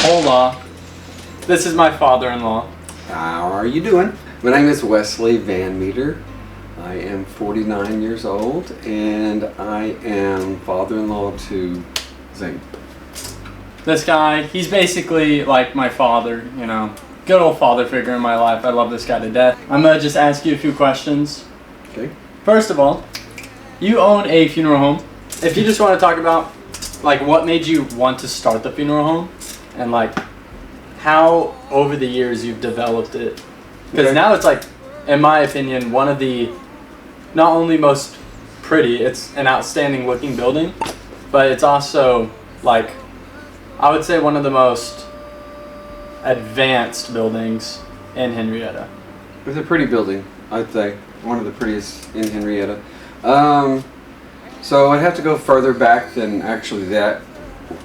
Hola. This is my father-in-law. How are you doing? My name is Wesley Van Meter. I am 49 years old and I am father-in-law to Zane. This guy, he's basically like my father, you know. Good old father figure in my life. I love this guy to death. I'm gonna just ask you a few questions. Okay. First of all, you own a funeral home. If you just want to talk about like what made you want to start the funeral home and like how over the years you've developed it. Because now it's like, in my opinion, one of the not only most pretty, it's an outstanding looking building, but it's also like, I would say one of the most advanced buildings in Henrietta. It's a pretty building, I'd say. One of the prettiest in Henrietta. So I'd have to go further back than actually that.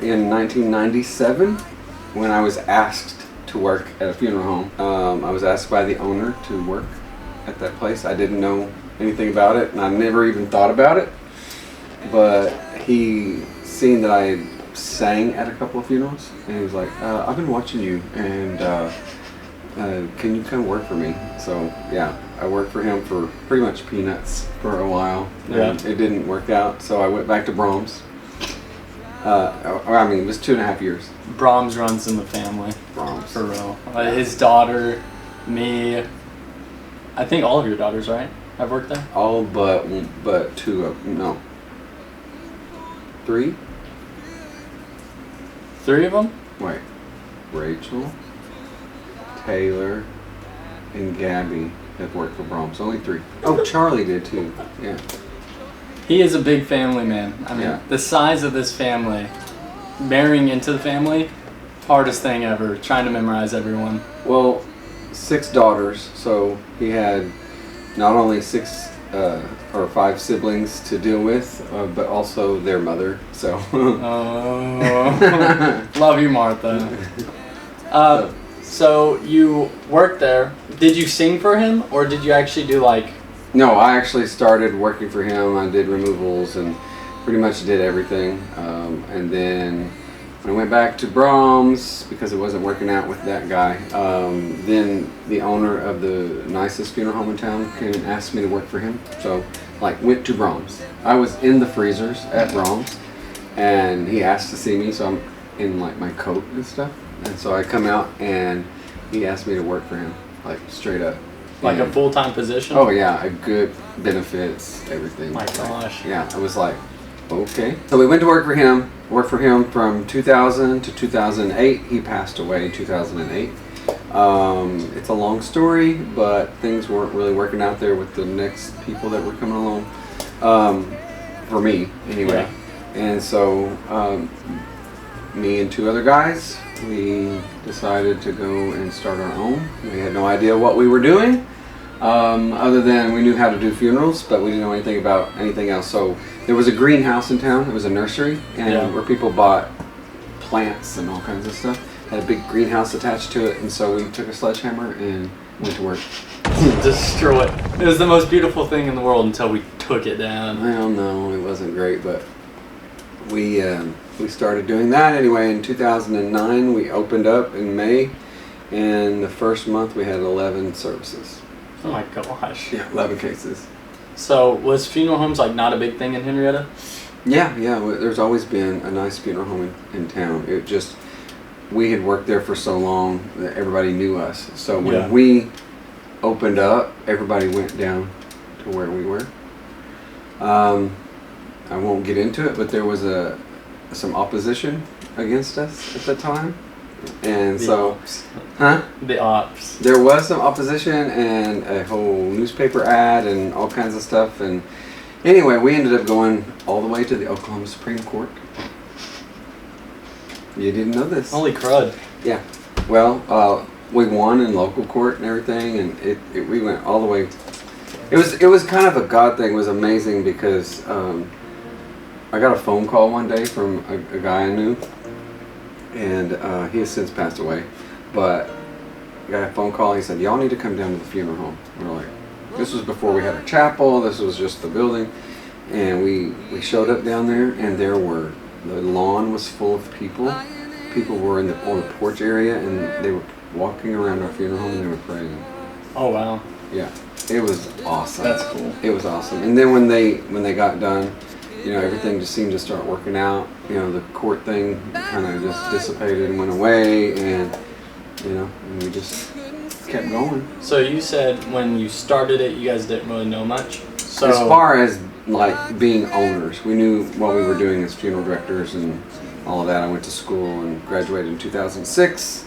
In 1997, when I was asked to work at a funeral home, I was asked by the owner to work at that place. I didn't know anything about it, and I never even thought about it. But he seen that I sang at a couple of funerals, and he was like, I've been watching you, and can you come work for me? So yeah, I worked for him for pretty much peanuts for a while. Yeah. It didn't work out, so I went back to Brahms. It was 2.5 years. Brahms runs in the family. Brahms. For real. His daughter, me, I think all of your daughters, right? Have worked there? All but two of no. Three? 3 of them? Wait. Rachel, Taylor, and Gabby have worked for Brahms. Only 3. Oh, Charlie did too. Yeah. He is a big family man. I mean, Yeah. the size of this family, marrying into the family, hardest thing ever, trying to memorize everyone. Well, 6 daughters, so he had not only 6 or 5 siblings to deal with, but also their mother. So. Oh, love you, Martha. So you worked there. Did you sing for him, or did you actually do like? No, I actually started working for him. I did removals and pretty much did everything. And then when I went back to Brahms, because it wasn't working out with that guy, then the owner of the nicest funeral home in town came and asked me to work for him. So, like, went to Brahms. I was in the freezers at Brahms, and he asked to see me, so I'm in, like, my coat and stuff. And so I come out, and he asked me to work for him, like, straight up. Like a full-time position? Oh, yeah, a good benefits, everything. My gosh. Yeah, I was like, okay. So we went to work for him from 2000 to 2008. He passed away in 2008. It's a long story, but things weren't really working out there with the next people that were coming along. For me, anyway. Yeah. And so me and 2 other guys, we decided to go and start our own. We had no idea what we were doing, other than we knew how to do funerals, but we didn't know anything about anything else. So there was a greenhouse in town. It was a nursery, and where people bought plants and all kinds of stuff. Had a big greenhouse attached to it, and so we took a sledgehammer and went to work. Destroy it. It was the most beautiful thing in the world until we took it down. I don't know, it wasn't great, but we started doing that anyway. In 2009, we opened up in May, and the first month we had 11 services. Oh my gosh. Yeah, 11 cases. So was funeral homes like not a big thing in Henrietta? Yeah. There's always been a nice funeral home in town. It just, we had worked there for so long that everybody knew us. So when we opened up, everybody went down to where we were. I won't get into it, but there was some opposition against us at the time. And The ops. There was some opposition and a whole newspaper ad and all kinds of stuff. And anyway, we ended up going all the way to the Oklahoma Supreme Court. You didn't know this? Holy crud. Yeah. Well, we won in local court and everything, and we went all the way. It was kind of a God thing. It was amazing because I got a phone call one day from a guy I knew. And he has since passed away, but I got a phone call. He said, y'all need to come down to the funeral home. We're like, this was before we had a chapel. This was just the building. And we showed up down there, and the lawn was full of people. people were on the porch area, and they were walking around our funeral home and they were praying. Oh wow. Yeah, it was awesome. That's cool. It was awesome. And then when they got done, you know, everything just seemed to start working out. You know, the court thing kind of just dissipated and went away, and you know, and we just kept going. So you said when you started it, you guys didn't really know much. So As far as like being owners, we knew what we were doing as funeral directors and all of that. I went to school and graduated in 2006.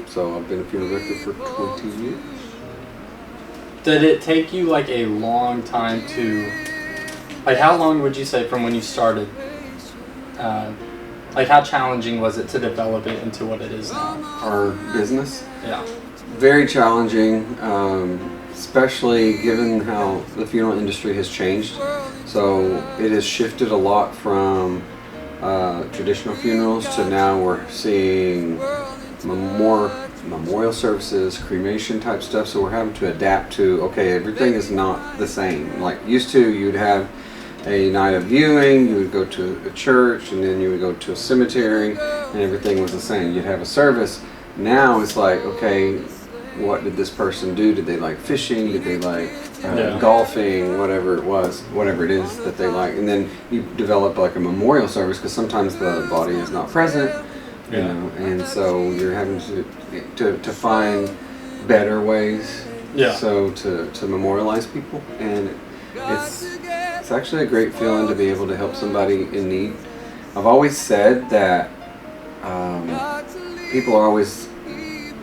So I've been a funeral director for 20 years. did it take you like a long time to, like how long would you say from when you started, like how challenging was it to develop it into what it is now? Our business? Yeah. Very challenging, especially given how the funeral industry has changed. So it has shifted a lot from traditional funerals to now we're seeing more memorial services, cremation type stuff. So we're having to adapt to, okay, everything is not the same. Like used to, you'd have a night of viewing, you would go to a church, and then you would go to a cemetery, and everything was the same. You'd have a service. Now it's like, okay, what did this person do? Did they like fishing? Did they like golfing? Whatever it was, whatever it is that they like. And then you develop like a memorial service because sometimes the body is not present, you know, and so you're having to find better ways. Yeah. So to memorialize people, and it's actually a great feeling to be able to help somebody in need. I've always said that people are always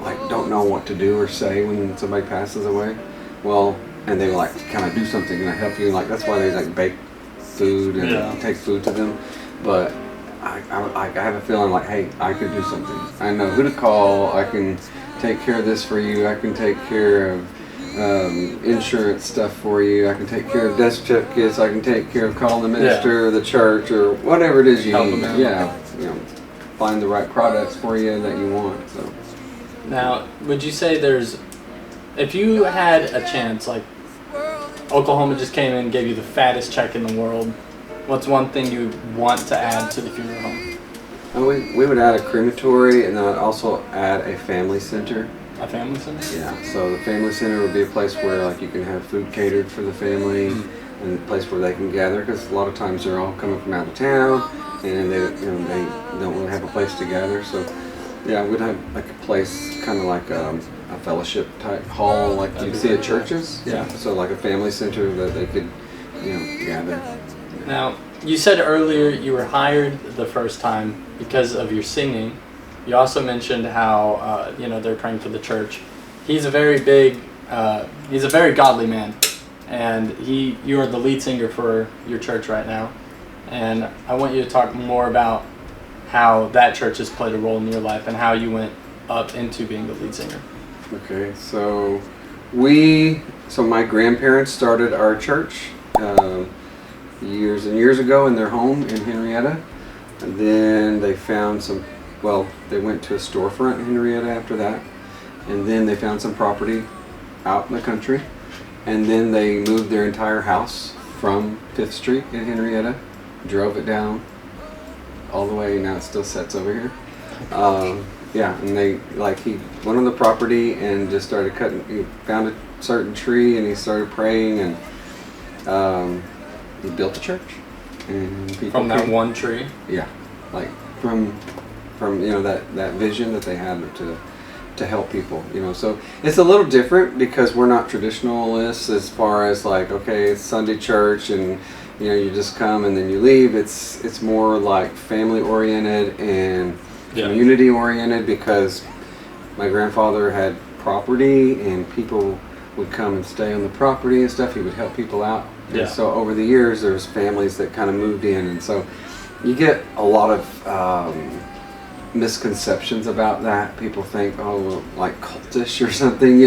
like don't know what to do or say when somebody passes away. Well, and they like, can I do something? Can I help you? Like that's why they like bake food and take food to them. But I have a feeling like, hey, I could do something. I know who to call. I can take care of this for you. I can take care of insurance stuff for you. I can take care of death certificates. I can take care of calling the minister or the church or whatever it is you need. Yeah, you know, find the right products for you that you want. So now, would you say if you had a chance, like Oklahoma just came in and gave you the fattest check in the world, what's one thing you want to add to the funeral home? We would add a crematory, and then I'd also add a family center. A family center? Yeah, so the family center would be a place where like you can have food catered for the family, and a place where they can gather, because a lot of times they're all coming from out of town, and they don't really have a place to gather. So yeah, we'd have like a place kind of like a fellowship type hall, like you see at churches. Yeah. So like a family center that they could, you know, gather. Now, you said earlier you were hired the first time because of your singing. You also mentioned how they're praying for the church. He's a very godly man, and you are the lead singer for your church right now. And I want you to talk more about how that church has played a role in your life and how you went up into being the lead singer. Okay, so my grandparents started our church years and years ago in their home in Henrietta, and then they found they went to a storefront in Henrietta after that, and then they found some property out in the country, and then they moved their entire house from 5th Street in Henrietta, drove it down all the way, now it still sits over here. Yeah, and he went on the property and just started cutting. He found a certain tree and he started praying, and he built a church. And people from that one tree. Yeah, like from that vision that they had to help people. So it's a little different because we're not traditionalists as far as like, okay, it's Sunday church and you just come and then you leave. It's more like family oriented and community oriented, because my grandfather had property and people would come and stay on the property and stuff. He would help people out. And so over the years there's families that kind of moved in, and so you get a lot of misconceptions about that. People think, like cultish or something,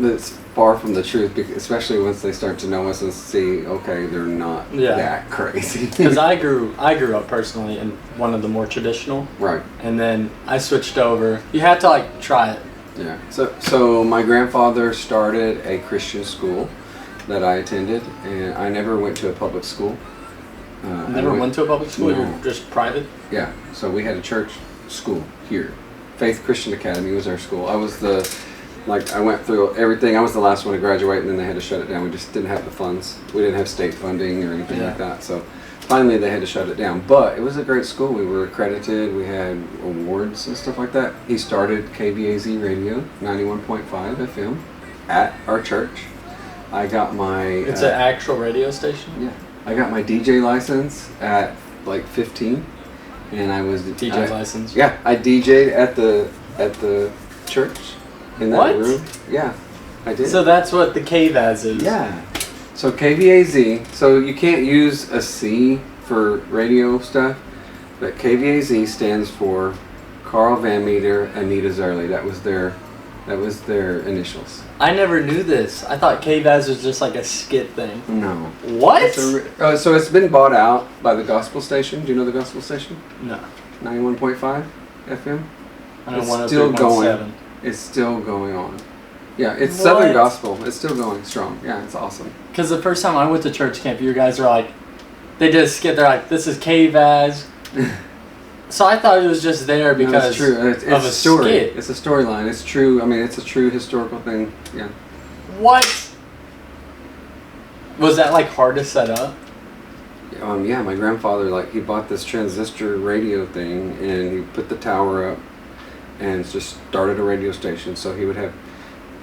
that's far from the truth, especially once they start to know us and see, okay, they're not that crazy. Because I grew up personally in one of the more traditional. Right. And then I switched over. You had to try it. Yeah. So my grandfather started a Christian school that I attended, and I never went to a public school. Never went to a public school? No. You're just private? Yeah, so we had a church school here. Faith Christian Academy was our school. I went through everything. I was the last one to graduate, and then they had to shut it down. We just didn't have the funds. We didn't have state funding or anything like that. So finally they had to shut it down. But it was a great school. We were accredited. We had awards and stuff like that. He started KVAZ Radio, 91.5 FM, at our church. I got my... It's an actual radio station? Yeah. I got my DJ license at like 15. And I was... DJ license? Yeah. I DJ'd at the church. In that room. Yeah, I did. So that's what the KVAZ is. Yeah. So KVAZ. So you can't use a C for radio stuff, but KVAZ stands for Carl Van Meter, Anita Zerly. That was their initials. I never knew this. I thought KVAZ was just like a skit thing. No. What? So it's been bought out by the gospel station. Do you know the gospel station? No. 91.5 FM. I know It's still going. 103.7. It's still going on. Yeah, it's Southern Gospel. It's still going strong. Yeah, it's awesome. Because the first time I went to church camp, you guys were like, they did a skit. They're like, this is KVAZ. So I thought it was just there because it's true. It's of a story. skit. It's a storyline. It's true. I mean, it's a true historical thing. Yeah. What? Was that like hard to set up? Yeah, my grandfather, he bought this transistor radio thing and he put the tower up and just started a radio station. So he would have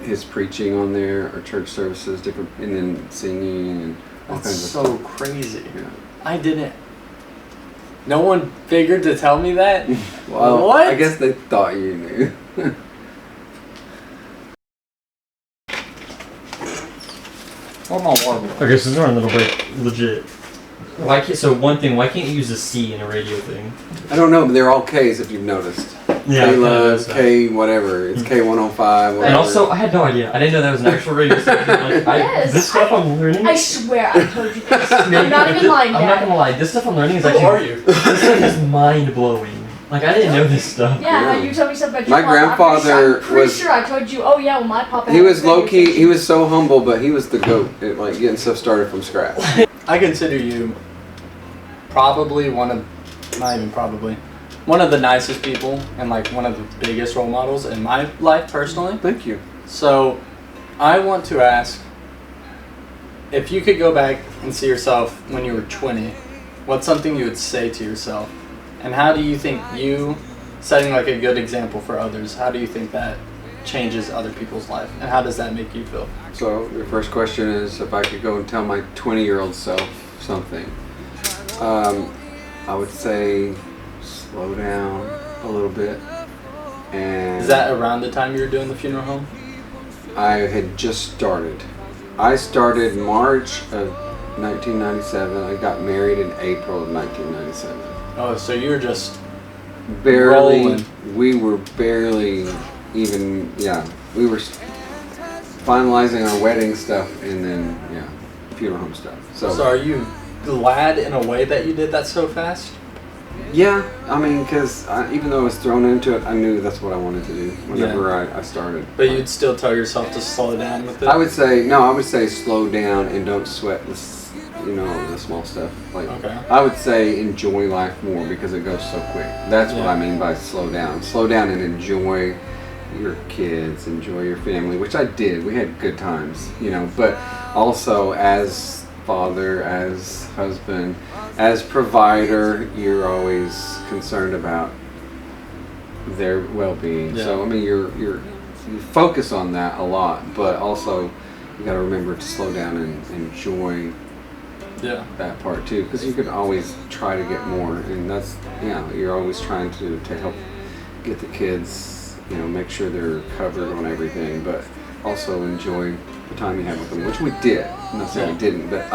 his preaching on there, or church services, different, and then singing and all That's kinds of so stuff. crazy. Yeah. I didn't. No one figured to tell me that? Well, what? I guess they thought you knew. What my water? Okay, so we're a little bit legit. Why can't you use a C in a radio thing? I don't know, but they're all K's if you've noticed. Yeah, K Love, K whatever. It's K105. Whatever. And also, I had no idea. I didn't know that was an actual radio station. Yes, This stuff I'm learning. I swear I told you this. I'm not even lying, I'm not Dad. gonna lie. This stuff I'm learning is Who actually. are you? This stuff is mind blowing. Like I didn't know this stuff. Yeah, Yeah. you told me stuff about your My mom. grandfather I'm pretty was- sure I told you, oh yeah, well my papa... He had was a low radio key. station. He was so humble, but he was the goat at getting stuff started from scratch. I consider you probably one of the nicest people and one of the biggest role models in my life personally. Thank you. So I want to ask, if you could go back and see yourself when you were 20, what's something you would say to yourself? And how do you think you setting a good example for others, how do you think that changes other people's life? And how does that make you feel? So your first question is if I could go and tell my 20-year-old self something. I would say slow down a little bit. And Is that around the time you were doing the funeral home? I had just started. I started March of 1997. I got married in April of 1997. Oh, so you were just Barely. rolling. We were barely even. Yeah, we were finalizing our wedding stuff, and then funeral home stuff. So are you glad in a way that you did that so fast? Yeah, I mean, because even though I was thrown into it, I knew that's what I wanted to do whenever I started. But you'd still tell yourself to slow down with it? I would say slow down and don't sweat the small stuff. Okay. I would say enjoy life more because it goes so quick. That's what I mean by slow down. Slow down and enjoy your kids, enjoy your family, which I did. We had good times, but also as father, as husband, as provider, you're always concerned about their well-being. Yeah. So I mean, you focus on that a lot, but also you got to remember to slow down and enjoy that part too, because you can always try to get more, and that's you're always trying to help get the kids, make sure they're covered on everything, but also enjoy the time you have with them, which we did. I'm not saying we didn't, but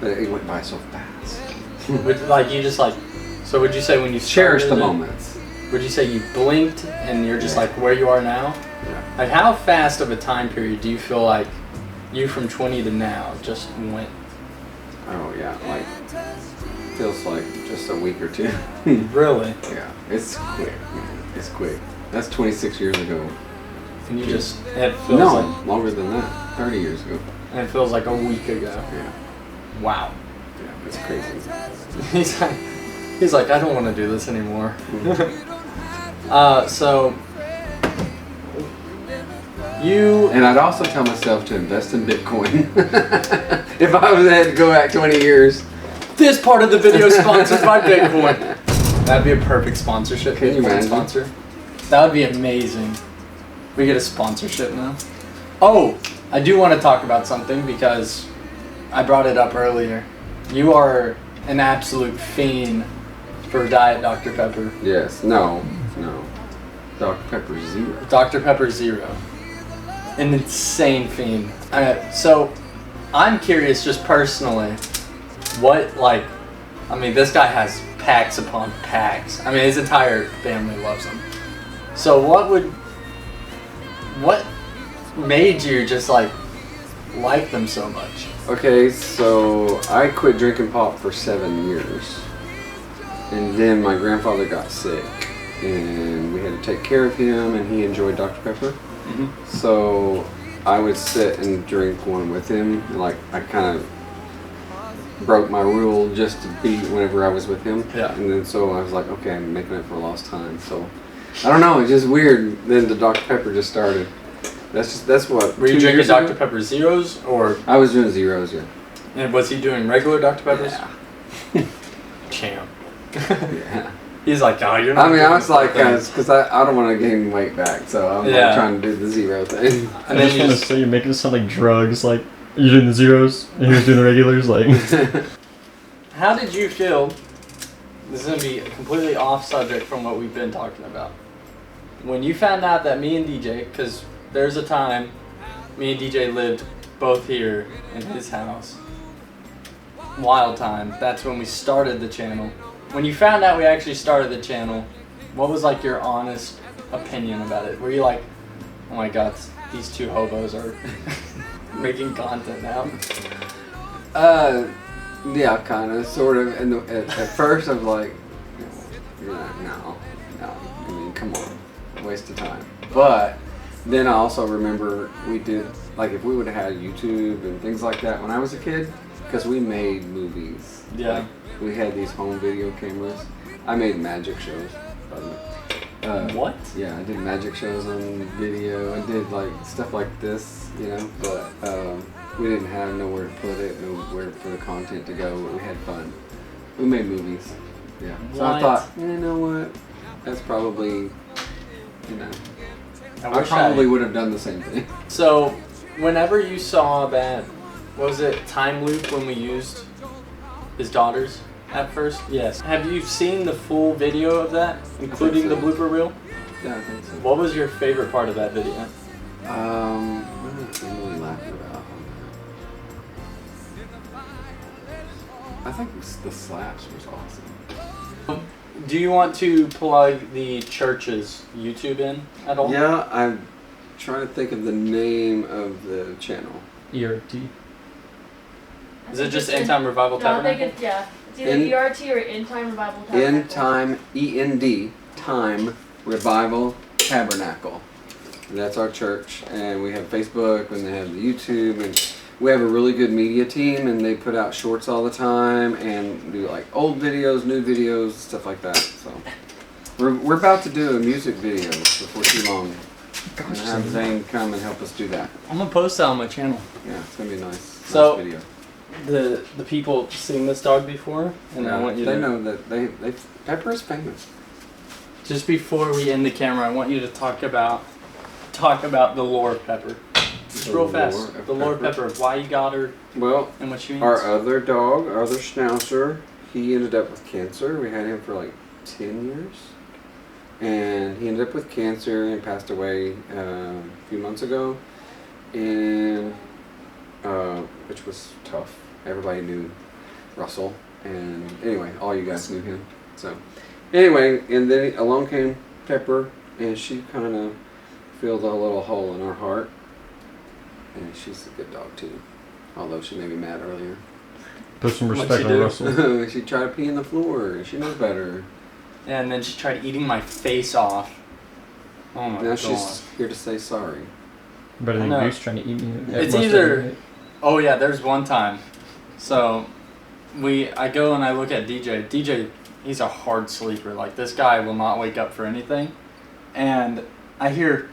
it went by so fast. So would you say when you Cherish the started it, moments. Would you say you blinked and you're just where you are now? Yeah. Like how fast of a time period do you feel like you from 20 to now just went? Oh yeah, feels like just a week or two. Really? Yeah, it's quick, man. It's quick. That's 26 years ago. And it feels longer than that. 30 years ago. and it feels like a week ago. Yeah. Wow. Yeah, It's crazy. he's like, I don't want to do this anymore. So you And I'd also tell myself to invest in Bitcoin. If I was had to go back 20 years. this part of the video is sponsored by Bitcoin. That'd be a perfect sponsorship. Can you Bitcoin imagine? sponsor. That would be amazing. We get a sponsorship now. Oh, I do want to talk about something because I brought it up earlier. You are an absolute fiend for Diet Dr. Pepper. Yes. No. Dr. Pepper Zero. Dr. Pepper Zero. An insane fiend. So, I'm curious just personally, this guy has packs upon packs. I mean, his entire family loves him. So what made you just like them so much? Okay, so I quit drinking pop for 7 years. And then my grandfather got sick. And we had to take care of him, and he enjoyed Dr. Pepper. Mm-hmm. So I would sit and drink one with him. Like, I kind of broke my rule just to be whenever I was with him. Yeah. And then so I was like, okay, I'm making it for a lost time. So I don't know, it's just weird. Then the Dr. Pepper just started. That's what. Were you 2 drinking years Dr. ago? Pepper Zeros or I was doing zeros, yeah. and was he doing regular Dr. Peppers? Yeah. Champ. Yeah. He's like, oh, you're not. I mean, I doing was like, things." because I don't want to gain weight back, so I'm Yeah. like trying to do the zero thing. I And then just you want to just, say you're making it sound like drugs. Like you're doing the zeros and he was doing the regulars. Like how did you feel? This is gonna be completely off subject from what we've been talking about. When you found out that me and DJ, because there's a time me and DJ lived both here in his house. Wild time. That's when we started the channel. When you found out we actually started the channel, what was like your honest opinion about it? Were you like, oh my god, these two hobos are making content now? Yeah, kind of, sort of. And at first, I was like, no. I mean, come on, waste of time. But then I also remember we did, like, if we would have had YouTube and things like that when I was a kid, because we made movies. Yeah. Like, we had these home video cameras. I made magic shows, by the way. What? Yeah, I did magic shows on video. I did like stuff like this, but we didn't have nowhere to put it, nowhere for the content to go. But we had fun. We made movies. Yeah. So I What? thought, you know what? That's probably, I wish probably would have done the same thing. So, whenever you saw that, what was it, time loop when we used his daughters at first? Yes. Have you seen the full video of that, including the so. blooper reel? Yeah, I think so. What was your favorite part of that video? What was Emily laughing about? I think the slaps was awesome. Do you want to plug the church's YouTube in at all? Yeah, I'm trying to think of the name of the channel. ERT. Is it just End Time Revival No, I think Tabernacle? it's, yeah. It's either In- ERT or End Time Revival Tabernacle. End Time, END, Time Revival Tabernacle. And that's our church, and we have Facebook, and they have the YouTube, and we have a really good media team, and they put out shorts all the time, and do like old videos, new videos, stuff like that. So we're about to do a music video before too long. And have Zane come and help us do that. I'm gonna post that on my channel. Yeah, it's gonna be a nice So- video. The people seen this dog before, and I want you they to know that they Pepper is famous. just before we end the camera, I want you to talk about the lore of Pepper. Just The real lore fast. of The lore of Pepper? Pepper, why you got her Well, and what she means. our other dog, our other schnauzer, he ended up with cancer. We had him for like 10 years. And he ended up with cancer and passed away a few months ago. And which was tough. Everybody knew Russell. And anyway, all you guys knew him. So anyway, and then along came Pepper, and she kind of filled a little hole in our heart. And she's a good dog too. Although she made me mad earlier. Put some What'd respect she on do? Russell. She tried to pee in the floor. She knows better. And then she tried eating my face off. Oh my Now god. she's here to say sorry. Better I than know. Goose trying to eat me. It's either- Oh yeah, there's one time. So I go and I look at DJ. DJ, he's a hard sleeper. Like, this guy will not wake up for anything. And I hear,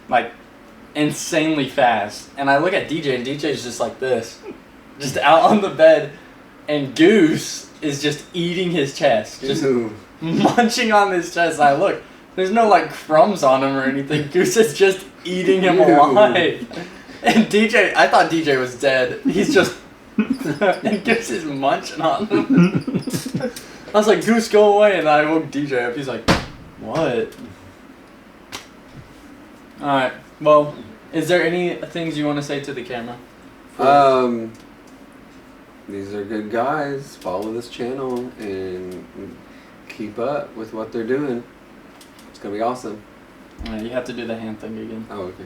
like, insanely fast. And I look at DJ, and DJ's just like this. Just out on the bed. And Goose is just eating his chest. Just munching on his chest. I look. There's no, like, crumbs on him or anything. Goose is just eating him alive. And DJ, I thought DJ was dead. He's just... and Goose is munching on him. I was like, Goose, go away. And I woke DJ up. He's like, what? Alright. Well, is there any things you want to say to the camera? These are good guys. Follow this channel and keep up with what they're doing. It's going to be awesome. You have to do the hand thing again. Oh, okay.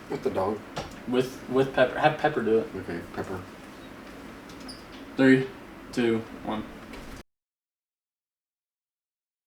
With the dog. With Pepper. Have Pepper do it. Okay, Pepper. 3, 2, 1.